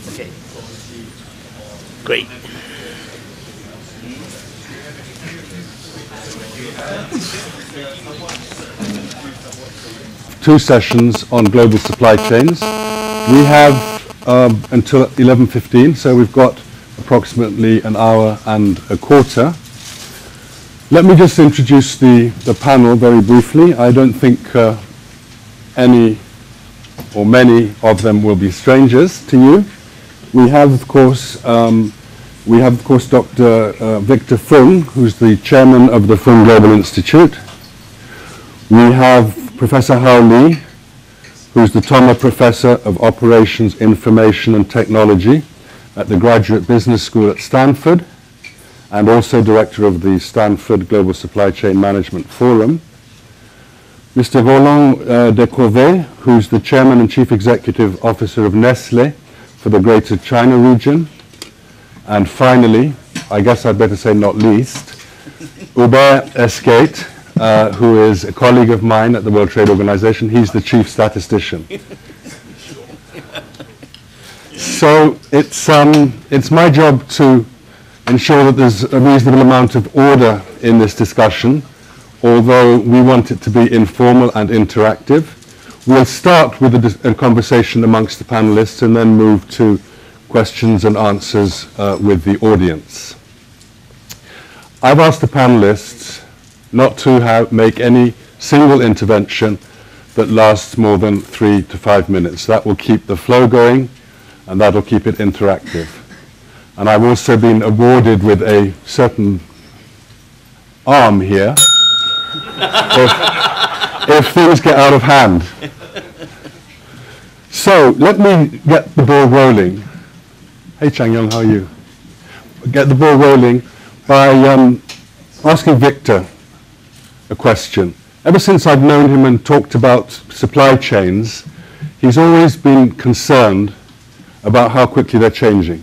Okay. Great. Two sessions on global supply chains. We have until 11:15, so we've got approximately an hour and a quarter. Let me just introduce the panel very briefly. I don't think any or many of them will be strangers to you. We have, of course, Dr. Victor Fung, who's the chairman of the Fung Global Institute. We have Professor Hao Li, who's the Thoma Professor of Operations, Information and Technology at the Graduate Business School at Stanford, and also director of the Stanford Global Supply Chain Management Forum. Mr. Roland Decorvet, who's the Chairman and Chief Executive Officer of Nestle for the Greater China region. And finally, I guess I'd better say not least, Hubert Escaith, who is a colleague of mine at the World Trade Organization. He's the Chief Statistician. So it's my job to ensure that there's a reasonable amount of order in this discussion, although we want it to be informal and interactive. We'll start with a conversation amongst the panelists and then move to questions and answers with the audience. I've asked the panelists not to make any single intervention that lasts more than 3 to 5 minutes. That will keep the flow going and that will keep it interactive. And I've also been awarded with a certain arm here if things get out of hand. So let me get the ball rolling. Hey Chang Yong, how are you? Get the ball rolling by asking Victor a question. Ever since I've known him and talked about supply chains, he's always been concerned about how quickly they're changing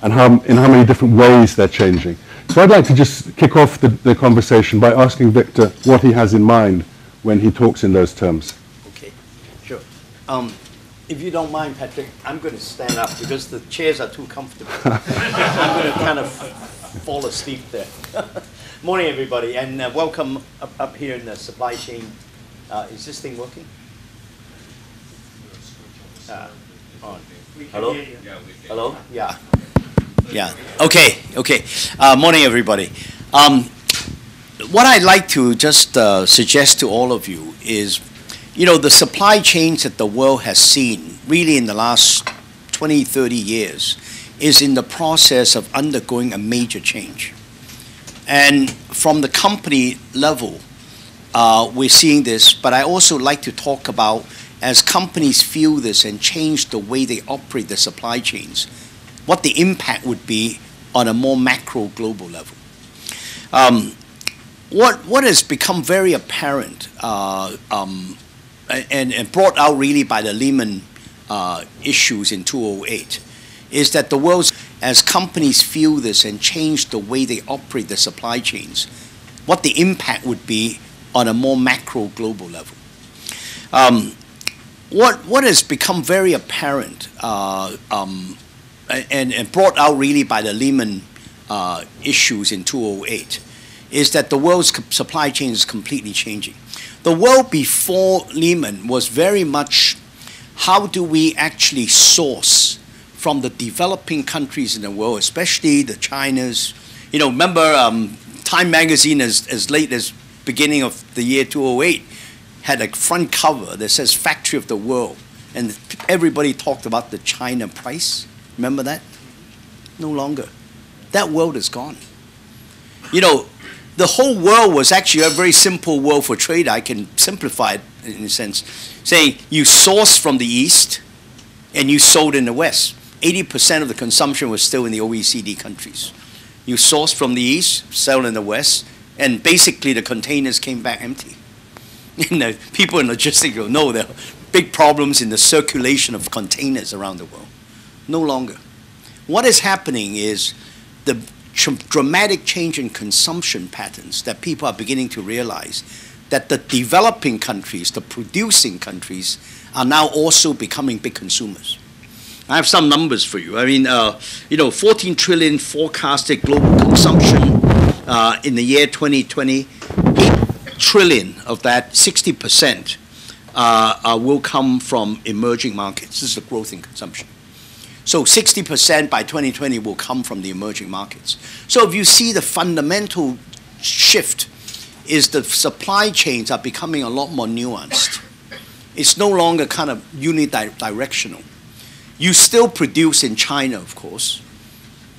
and in how many different ways they're changing. So I'd like to just kick off the conversation by asking Victor what he has in mind when he talks in those terms. Okay, sure. If you don't mind, Patrick, I'm going to stand up because the chairs are too comfortable. I'm going to kind of fall asleep there. Morning, everybody, and welcome up here in the supply chain. Is this thing working? On. Hello? Hello? Yeah. Yeah. Okay. Okay. Morning, everybody. What I'd like to just suggest to all of you is, the supply chains that the world has seen really in the last 20, 30 years is in the process of undergoing a major change. And from the company level, we're seeing this, but I also like to talk about as companies feel this and change the way they operate the supply chains, what the impact would be on a more macro global level. What has become very apparent and brought out really by the Lehman issues in 2008 is that the world's, as companies feel this and change the way they operate the supply chains, what the impact would be on a more macro global level. What has become very apparent and brought out really by the Lehman issues in 2008 is that the world's supply chain is completely changing. The world before Lehman was very much how do we actually source from the developing countries in the world, especially the Chinas. Remember Time magazine as late as beginning of the year 2008 had a front cover that says Factory of the World, and everybody talked about the China price. Remember that? No longer. That world is gone. The whole world was actually a very simple world for trade. I can simplify it in a sense. Saying you source from the East and you sold in the West. 80% of the consumption was still in the OECD countries. You source from the East, sell in the West, and basically the containers came back empty. And the people in logistics go, no, there are big problems in the circulation of containers around the world. No longer. What is happening is the dramatic change in consumption patterns that people are beginning to realize that the developing countries, the producing countries, are now also becoming big consumers. I have some numbers for you. I mean, 14 trillion forecasted global consumption in the year 2020. 8 trillion of that, 60%, will come from emerging markets. This is the growth in consumption. So 60% by 2020 will come from the emerging markets. So if you see the fundamental shift is the supply chains are becoming a lot more nuanced. It's no longer kind of unidirectional. You still produce in China, of course.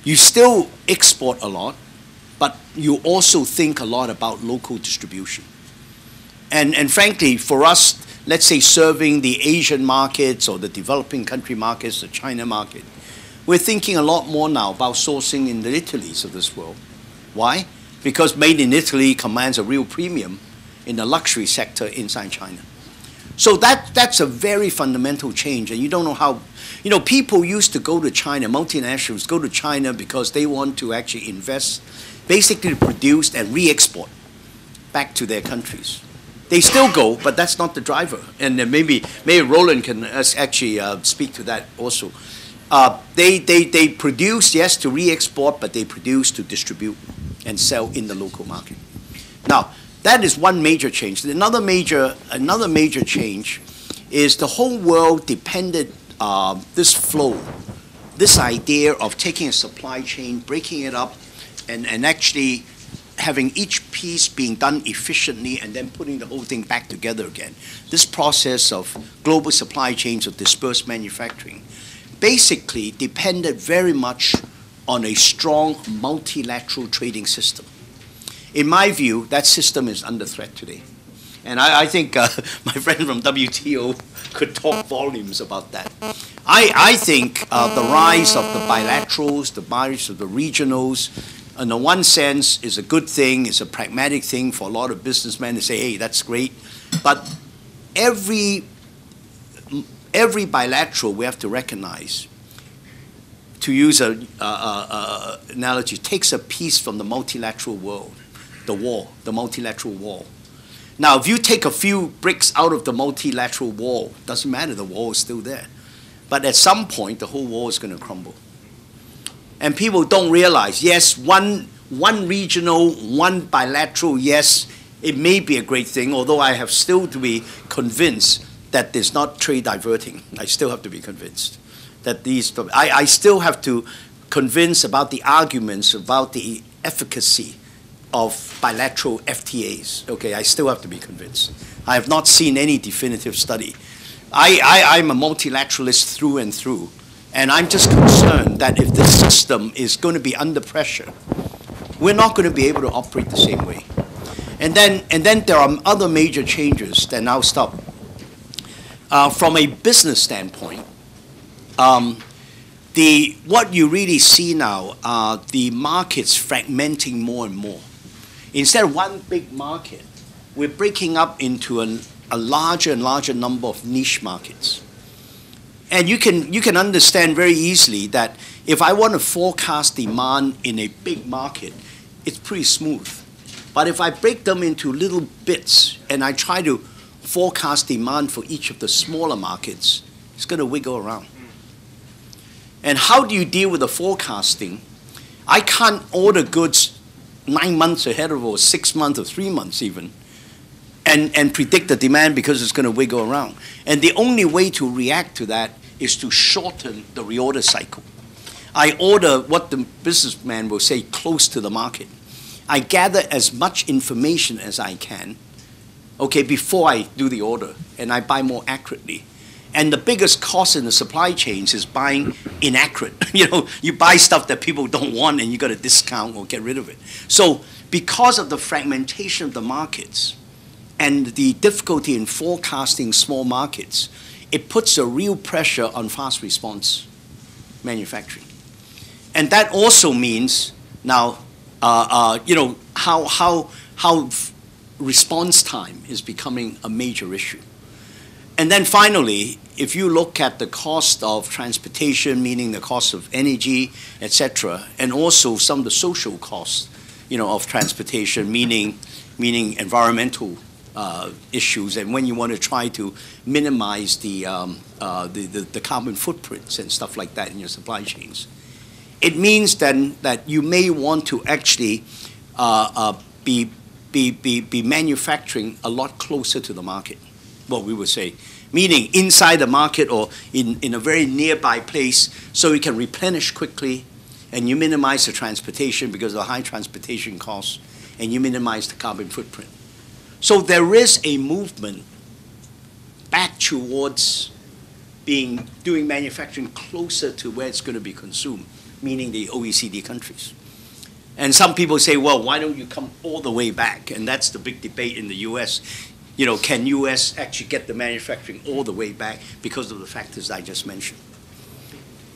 You still export a lot, but you also think a lot about local distribution. And frankly, for us, let's say serving the Asian markets or the developing country markets, the China market, we're thinking a lot more now about sourcing in the Italys of this world. Why? Because made in Italy commands a real premium in the luxury sector inside China. So that's a very fundamental change, and you don't know how. People used to go to China, multinationals go to China because they want to actually invest, basically produce and re-export back to their countries. They still go, but that's not the driver. And maybe Roland can actually speak to that also. They produce, yes, to re-export, but they produce to distribute and sell in the local market. Now, that is one major change. Another major change is the whole world depended this flow, this idea of taking a supply chain, breaking it up, and actually having each piece being done efficiently and then putting the whole thing back together again. This process of global supply chains of dispersed manufacturing basically depended very much on a strong multilateral trading system. In my view, that system is under threat today. And I think my friend from WTO could talk volumes about that. I think the rise of the bilaterals, the rise of the regionals, in the one sense, is a good thing, it's a pragmatic thing for a lot of businessmen to say, hey, that's great. But every bilateral we have to recognize, to use an analogy, takes a piece from the multilateral world, the multilateral wall. Now, if you take a few bricks out of the multilateral wall, doesn't matter, the wall is still there. But at some point, the whole wall is going to crumble. And people don't realize, yes, one regional, one bilateral, yes, it may be a great thing, although I have still to be convinced that there's not trade diverting. I still have to be convinced that I still have to convince about the arguments about the efficacy of bilateral FTAs. Okay, I still have to be convinced. I have not seen any definitive study. I'm a multilateralist through and through, and I'm just concerned that if the system is going to be under pressure, we're not going to be able to operate the same way. And then there are other major changes that now stop. From a business standpoint, what you really see now are the markets fragmenting more and more. Instead of one big market, we're breaking up into a larger and larger number of niche markets. And you can understand very easily that if I want to forecast demand in a big market, it's pretty smooth. But if I break them into little bits and I try to forecast demand for each of the smaller markets, it's going to wiggle around. And how do you deal with the forecasting? I can't order goods 9 months ahead of or 6 months or 3 months even and predict the demand because it's going to wiggle around. And the only way to react to that is to shorten the reorder cycle. I order what the businessman will say close to the market. I gather as much information as I can, okay, before I do the order, and I buy more accurately. And the biggest cost in the supply chains is buying inaccurate. You buy stuff that people don't want and you got to discount or get rid of it. So because of the fragmentation of the markets and the difficulty in forecasting small markets, it puts a real pressure on fast response manufacturing. And that also means now, how response time is becoming a major issue. And then finally, if you look at the cost of transportation, meaning the cost of energy, etc., and also some of the social costs, of transportation, meaning environmental issues, and when you want to try to minimize the carbon footprints and stuff like that in your supply chains. It means then that you may want to actually be manufacturing a lot closer to the market, what we would say, meaning inside the market or in a very nearby place, so you can replenish quickly, and you minimize the transportation because of the high transportation costs, and you minimize the carbon footprint. So there is a movement back towards doing manufacturing closer to where it's going to be consumed, meaning the OECD countries. And some people say, well, why don't you come all the way back? And that's the big debate in the US. You know, can US actually get the manufacturing all the way back because of the factors I just mentioned?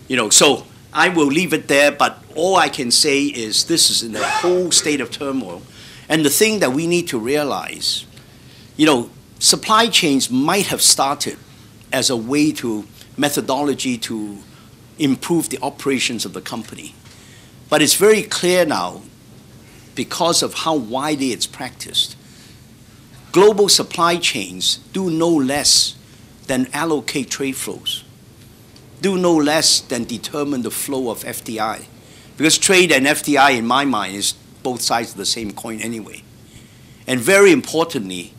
You know, so I will leave it there, but all I can say is this is in a whole state of turmoil. And the thing that we need to realize, you know, supply chains might have started as a way to methodology to improve the operations of the company. But it's very clear now, because of how widely it's practiced, global supply chains do no less than allocate trade flows, do no less than determine the flow of FDI. Because trade and FDI, in my mind, is both sides of the same coin anyway. And very importantly,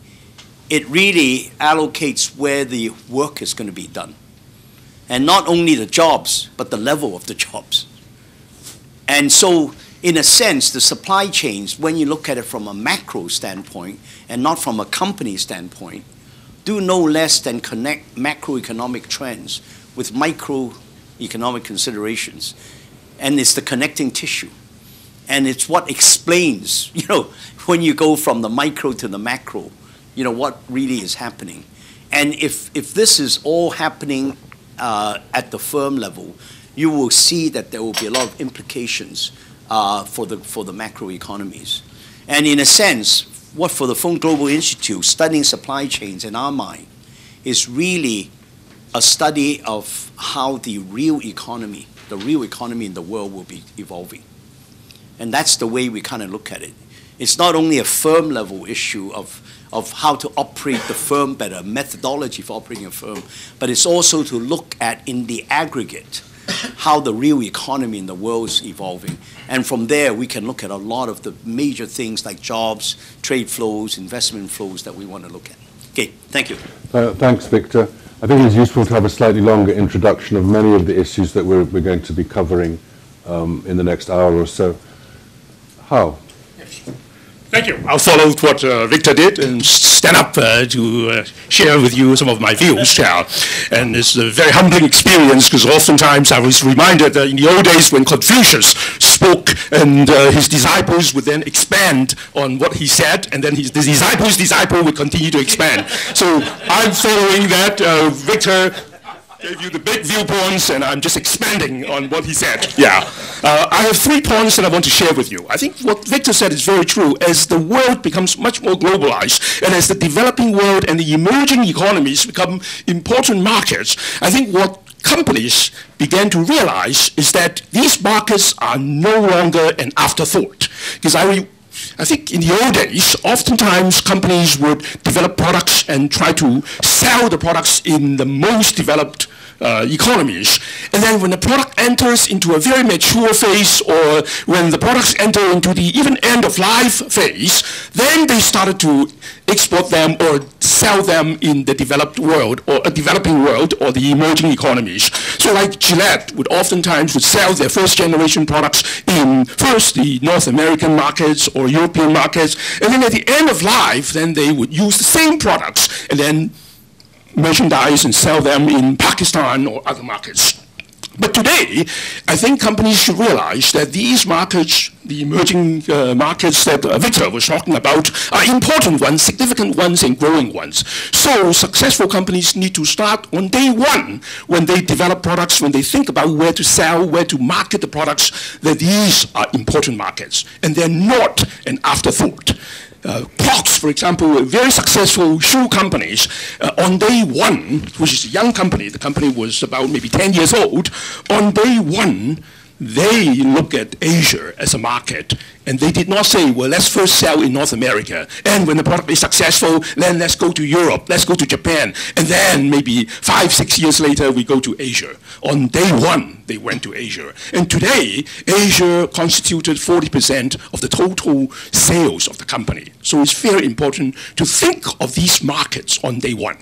it really allocates where the work is going to be done. And not only the jobs, but the level of the jobs. And so, in a sense, the supply chains, when you look at it from a macro standpoint and not from a company standpoint, do no less than connect macroeconomic trends with microeconomic considerations. And it's the connecting tissue. And it's what explains, you know, when you go from the micro to the macro, you know, what really is happening. And if this is all happening at the firm level, you will see that there will be a lot of implications for the macro economies. And in a sense, what for the Fung Global Institute, studying supply chains in our mind, is really a study of how the real economy in the world will be evolving. And that's the way we kind of look at it. It's not only a firm level issue of how to operate the firm better, methodology for operating a firm, but it's also to look at, in the aggregate, how the real economy in the world is evolving. And from there, we can look at a lot of the major things like jobs, trade flows, investment flows that we want to look at. Okay, thank you. Thanks, Victor. I think it's useful to have a slightly longer introduction of many of the issues that we're going to be covering in the next hour or so. How? Thank you. I'll follow what Victor did and stand up to share with you some of my views. And it's a very humbling experience because oftentimes I was reminded that in the old days when Confucius spoke and his disciples would then expand on what he said, and then the disciple's disciple would continue to expand. So I'm following that. Victor gave you the big viewpoints, and I'm just expanding on what he said. I have 3 points that I want to share with you. I think what Victor said is very true. As the world becomes much more globalized, and as the developing world and the emerging economies become important markets, I think what companies began to realize is that these markets are no longer an afterthought. Because I think in the old days, oftentimes companies would develop products and try to sell the products in the most developed economies. And then when the product enters into a very mature phase, or when the products enter into the even end of life phase, then they started to export them or sell them in the developed world or a developing world or the emerging economies. So like Gillette would oftentimes sell their first generation products in first the North American markets or European markets, and then at the end of life, then they would use the same products and then merchandise and sell them in Pakistan or other markets. But today, I think companies should realize that these markets, the emerging markets that Victor was talking about, are important ones, significant ones, and growing ones. So successful companies need to start on day one when they develop products, when they think about where to sell, where to market the products, that these are important markets, and they're not an afterthought. Crocs, for example, very successful shoe companies, on day one, which is a young company, the company was about maybe 10 years old, on day one, they look at Asia as a market, and they did not say, well, let's first sell in North America, and when the product is successful, then let's go to Europe, let's go to Japan, and then maybe 5, 6 years later, we go to Asia. On day one, they went to Asia. And today, Asia constituted 40% of the total sales of the company. So it's very important to think of these markets on day one.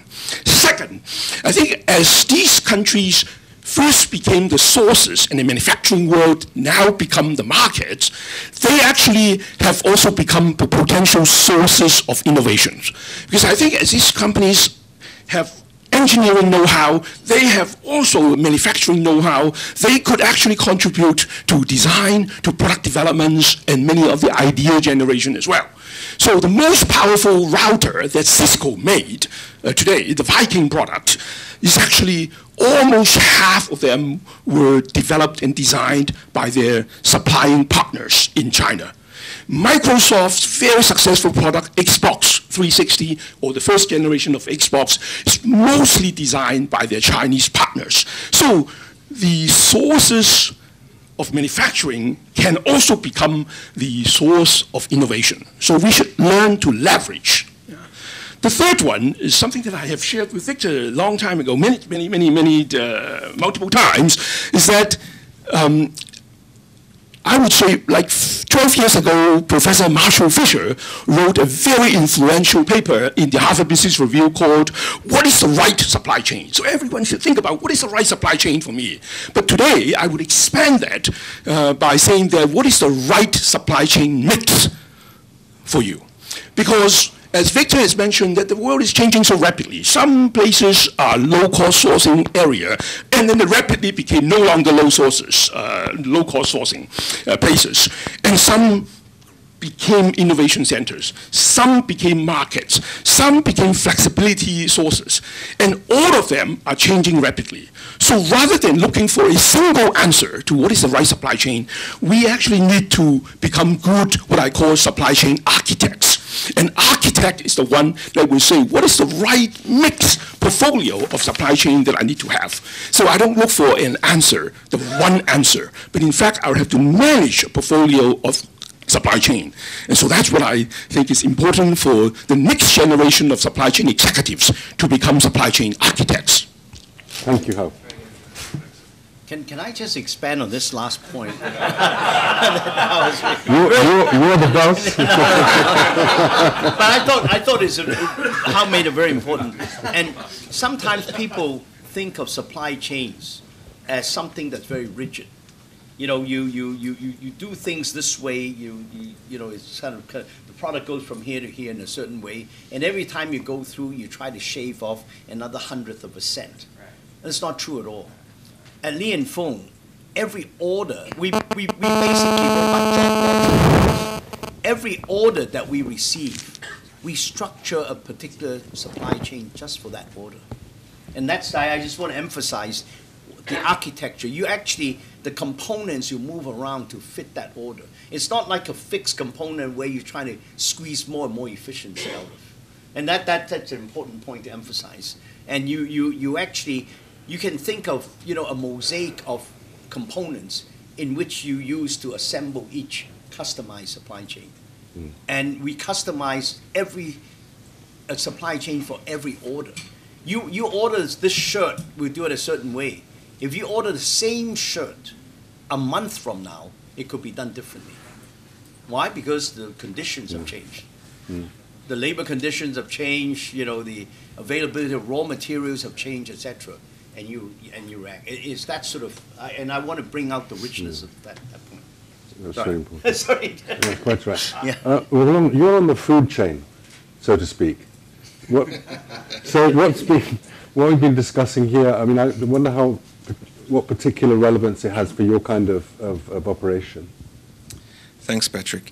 Second, I think as these countries first became the sources in the manufacturing world, now become the markets, they actually have also become the potential sources of innovations. Because I think as these companies have engineering know-how, they have also manufacturing know-how, they could actually contribute to design, to product developments, and many of the idea generation as well. So the most powerful router that Cisco made today, the Viking product, is actually almost half of them were developed and designed by their supplying partners in China. Microsoft's very successful product, Xbox 360, or the first generation of Xbox, is mostly designed by their Chinese partners. So the sources of manufacturing can also become the source of innovation. So we should learn to leverage. The third one is something that I have shared with Victor a long time ago, multiple times, is that I would say like 12 years ago, Professor Marshall Fisher wrote a very influential paper in the Harvard Business Review called "What is the Right Supply Chain?" So everyone should think about what is the right supply chain for me. But today, I would expand that by saying that what is the right supply chain mix for you? Because as Victor has mentioned, that the world is changing so rapidly. Some places are low-cost sourcing area, and then they rapidly became no longer low-cost sourcing places. And some became innovation centers. Some became markets. Some became flexibility sources. And all of them are changing rapidly. So rather than looking for a single answer to what is the right supply chain, we actually need to become good, what I call supply chain architects. An architect is the one that will say, what is the right mix portfolio of supply chain that I need to have? So I don't look for an answer, the one answer, but in fact, I will have to manage a portfolio of supply chain. And so that's what I think is important for the next generation of supply chain executives to become supply chain architects. Thank you, Hubert. Can I just expand on this last point? You're the boss. But I thought Hal made a very important. And sometimes people think of supply chains as something that's very rigid. You know, you do things this way. You know, it's kind of the product goes from here to here in a certain way, and every time you go through, you try to shave off another 1/100 of a cent. Right. That's not true at all. At Li and Fung, every order, we basically were like jackpots. Every order that we receive, we structure a particular supply chain just for that order. And that's, I just want to emphasize the architecture. You actually, the components you move around to fit that order. It's not like a fixed component where you're trying to squeeze more and more efficiency out of. And that's an important point to emphasize. And you actually, you can think of, you know, a mosaic of components in which you use to assemble each customized supply chain. Mm. And we customize every supply chain for every order. You order this shirt, we do it a certain way. If you order the same shirt a month from now, it could be done differently. Why? Because the conditions have changed. Mm. The labor conditions have changed, you know, the availability of raw materials have changed, etc. And you react. It's that sort of, and I want to bring out the richness of that point. That's very important. Sorry. Yeah, quite right. Yeah. Well, you're on the food chain, so to speak. What we've been discussing here, I mean, I wonder what particular relevance it has for your kind of operation. Thanks, Patrick.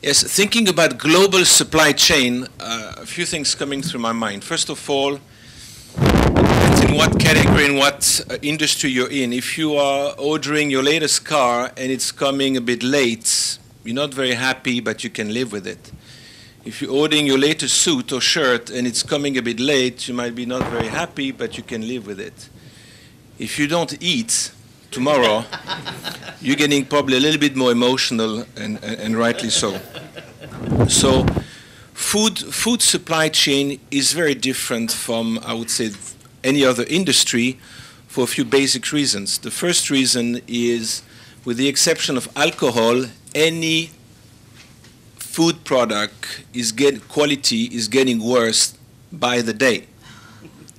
Yes, thinking about global supply chain, a few things coming through my mind. First of all, depends in what category, in what industry you're in. If you are ordering your latest car and it's coming a bit late, you're not very happy, but you can live with it. If you're ordering your latest suit or shirt and it's coming a bit late, you might be not very happy, but you can live with it. If you don't eat, tomorrow, you're getting probably a little bit more emotional, and rightly so. So food supply chain is very different from, I would say, any other industry for a few basic reasons. The first reason is, with the exception of alcohol, any food product quality is getting worse by the day.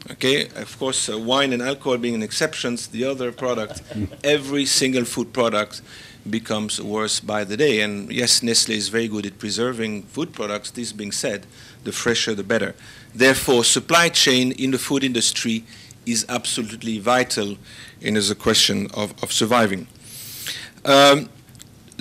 Okay, of course, wine and alcohol being an exception, the other product, every single food product becomes worse by the day. And yes, Nestle is very good at preserving food products. This being said, the fresher the better. Therefore, supply chain in the food industry is absolutely vital and is a question of surviving. The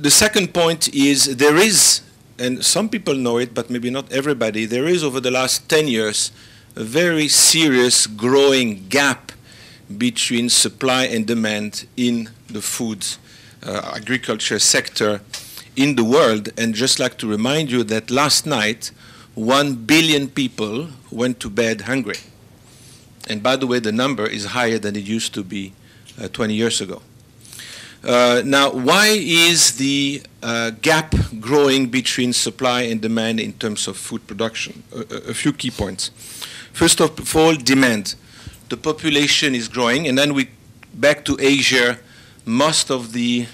second point is there is, and some people know it, but maybe not everybody, there is over the last 10 years a very serious growing gap between supply and demand in the food agriculture sector in the world. And just like to remind you that last night 1 billion people went to bed hungry. And by the way, the number is higher than it used to be 20 years ago. Now, why is the gap growing between supply and demand in terms of food production? A few key points. First of all, demand. The population is growing, and then back to Asia. Most of the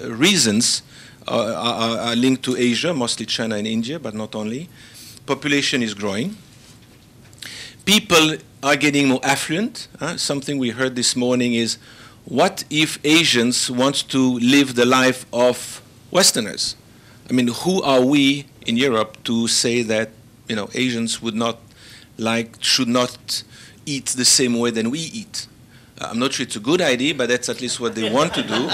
reasons are linked to Asia, mostly China and India, but not only. Population is growing. People are getting more affluent. Something we heard this morning is, what if Asians want to live the life of Westerners? I mean, who are we in Europe to say that, you know, Asians should not eat the same way than we eat? I'm not sure it's a good idea, but that's at least what they want to do.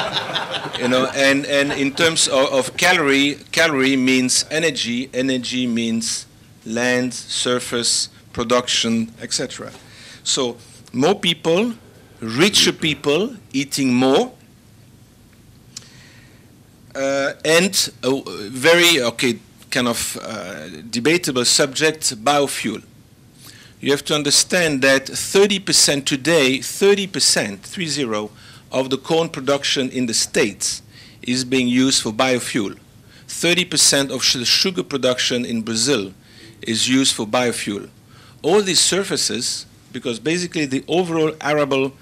You know, and in terms of calorie means energy. Energy means land, surface, production, etc. So more people, richer people eating more, and a very debatable subject, biofuel. You have to understand that 30% today, 30% of the corn production in the States is being used for biofuel. 30% of the sugar production in Brazil is used for biofuel. All these surfaces, because basically the overall arable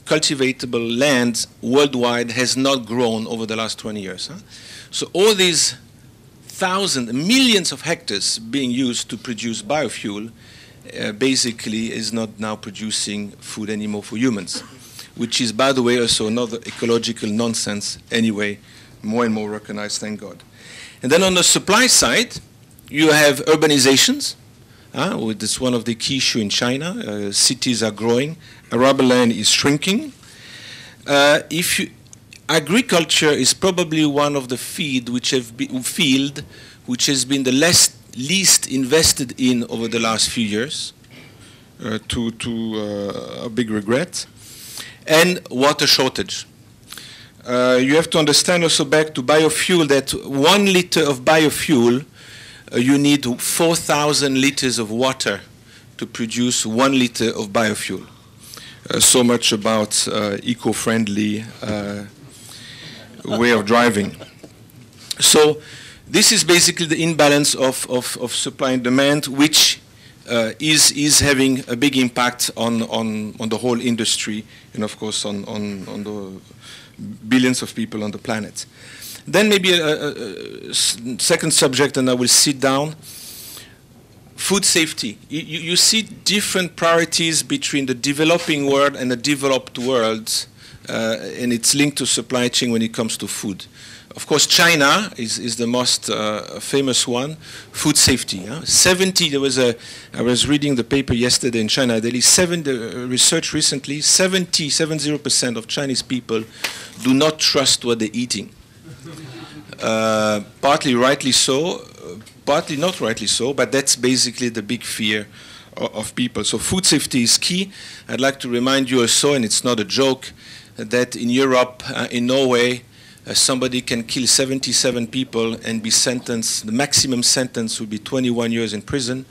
cultivatable land worldwide has not grown over the last 20 years. So all these millions of hectares being used to produce biofuel basically is not now producing food anymore for humans, which is, by the way, also another ecological nonsense anyway, more and more recognized, thank God. And then on the supply side, you have urbanizations. It's one of the key issues in China. Cities are growing. Arable land is shrinking. Agriculture is probably one of the field which has been the least invested in over the last few years, to a big regret, and water shortage. You have to understand also, back to biofuel, that 1 liter of biofuel, you need 4,000 liters of water to produce 1 liter of biofuel. So much about eco-friendly way of driving. So this is basically the imbalance of supply and demand, which is having a big impact on the whole industry, and of course on the billions of people on the planet. Then maybe a second subject, and I will sit down. Food safety. You see different priorities between the developing world and the developed world, and it's linked to supply chain when it comes to food. Of course, China is the most famous one. Food safety. I was reading the paper yesterday in China. There is research recently. 70% of Chinese people do not trust what they're eating. Partly rightly so, partly not rightly so, but that's basically the big fear of people. So food safety is key. I'd like to remind you also, and it's not a joke, that in Europe, in Norway, somebody can kill 77 people and be sentenced, the maximum sentence would be 21 years in prison.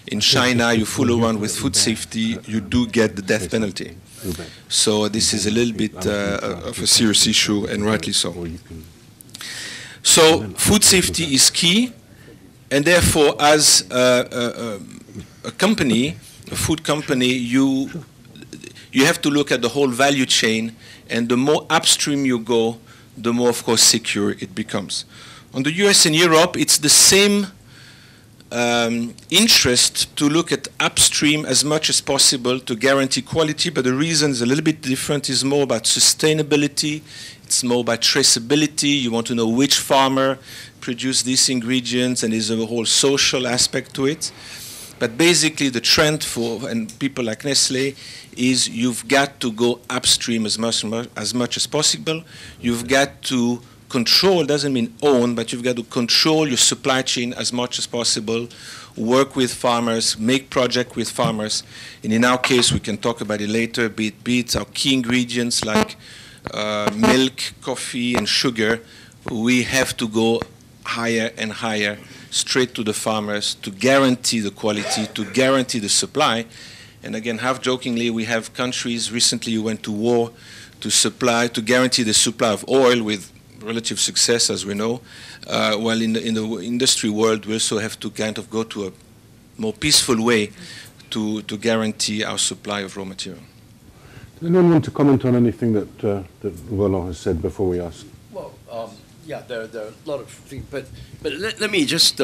In China, you fool around with food safety, you do get the death penalty. So this is a little bit of a serious issue, and rightly so. So food safety is key, and therefore, as a company, a food company, you have to look at the whole value chain, and the more upstream you go, the more, of course, secure it becomes. On the US and Europe, it's the same interest to look at upstream as much as possible to guarantee quality, but the reason is a little bit different. It's more about sustainability. It's more about traceability. You want to know which farmer produced these ingredients, and there's a whole social aspect to it. But basically, the trend for and people like Nestle is you've got to go upstream as much as possible. You've got to control, doesn't mean own, but you've got to control your supply chain as much as possible, work with farmers, make projects with farmers. And in our case, we can talk about it later, be it our key ingredients like milk, coffee, and sugar. We have to go higher and higher, straight to the farmers to guarantee the quality, to guarantee the supply. And again, half-jokingly, we have countries recently who went to war to guarantee the supply of oil with relative success, as we know. While in the industry world, we also have to kind of go to a more peaceful way to guarantee our supply of raw material. Does anyone want to comment on anything that Roland has said before we ask? Well, yeah, there are a lot of things, but let me just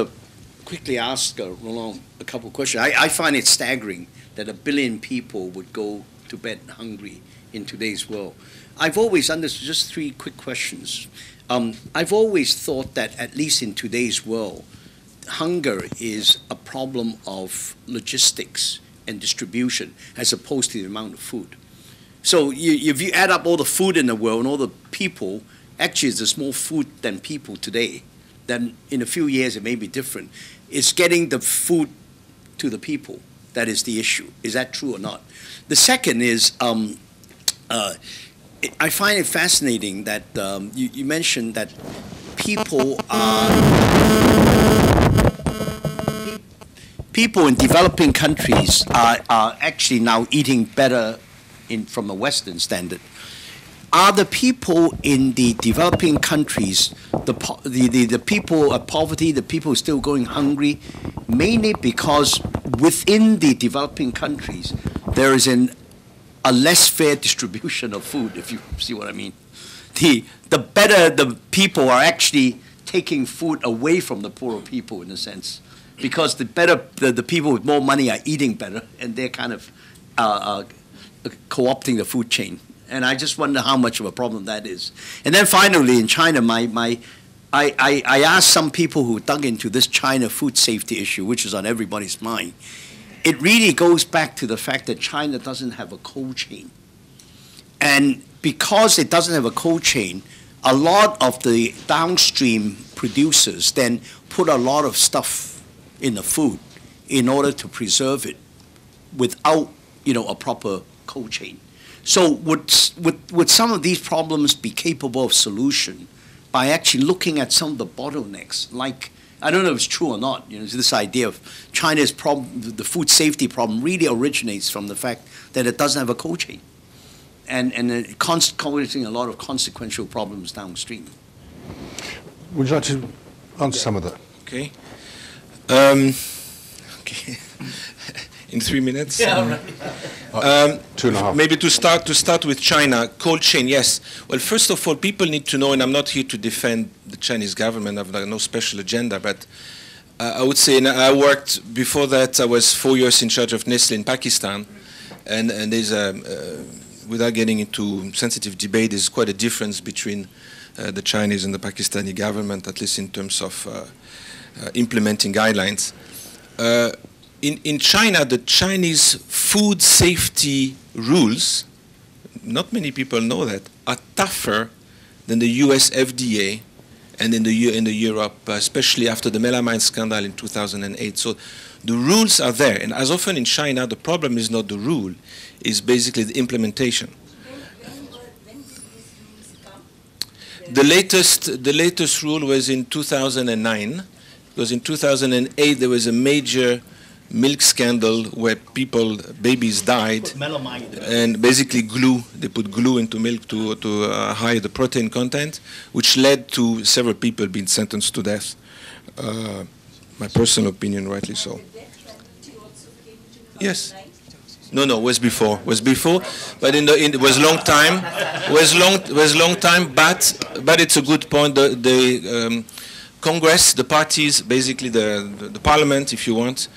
quickly ask Roland a couple of questions. I find it staggering that 1 billion people would go to bed hungry in today's world. I've always understood, just 3 quick questions. I've always thought that, at least in today's world, hunger is a problem of logistics and distribution as opposed to the amount of food. So if you add up all the food in the world and all the people, actually there's more food than people today. Then in a few years it may be different. It's getting the food to the people that is the issue. Is that true or not? The second is, I find it fascinating that you mentioned that people in developing countries are actually now eating better from a Western standard. Are the people in the developing countries, the people of poverty, the people still going hungry, mainly because within the developing countries there is a less fair distribution of food, if you see what I mean? The better the people are actually taking food away from the poorer people, in a sense, because the better the people with more money are eating better, and they're kind of co-opting the food chain. And I just wonder how much of a problem that is. And then finally, in China, I asked some people who dug into this China food safety issue, which is on everybody's mind. It really goes back to the fact that China doesn't have a cold chain. And because it doesn't have a cold chain, a lot of the downstream producers then put a lot of stuff in the food in order to preserve it without, a proper cold chain. So would some of these problems be capable of solution by actually looking at some of the bottlenecks? Like, I don't know if it's true or not. This idea of China's problem, the food safety problem, really originates from the fact that it doesn't have a cold chain, and causing a lot of consequential problems downstream. Would you like to answer some of that? Okay. Okay. In 3 minutes? Yeah, right. 2.5. Maybe to start with China, cold chain, yes. Well, first of all, people need to know, and I'm not here to defend the Chinese government, I've no special agenda, but I would say, I worked, before that, I was 4 years in charge of Nestle in Pakistan, and there's without getting into sensitive debate, there's quite a difference between the Chinese and the Pakistani government, at least in terms of implementing guidelines. In China, the Chinese food safety rules, not many people know that, are tougher than the US FDA and in the Europe, especially after the melamine scandal in 2008. So the rules are there. And as often in China, the problem is not the rule, it's basically the implementation. The latest rule was in 2009, because in 2008 there was a major milk scandal where babies died, and basically they put glue into milk to hide the protein content, which led to several people being sentenced to death. My personal opinion, rightly so. Yes. No, it was before. But it was long time. Was long time. But it's a good point. The Congress, the parties, basically the Parliament, if you want,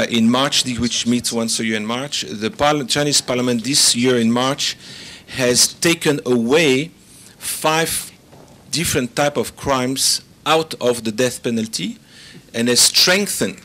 in March, which meets once a year in March, the Chinese Parliament this year in March has taken away 5 different types of crimes out of the death penalty, and has strengthened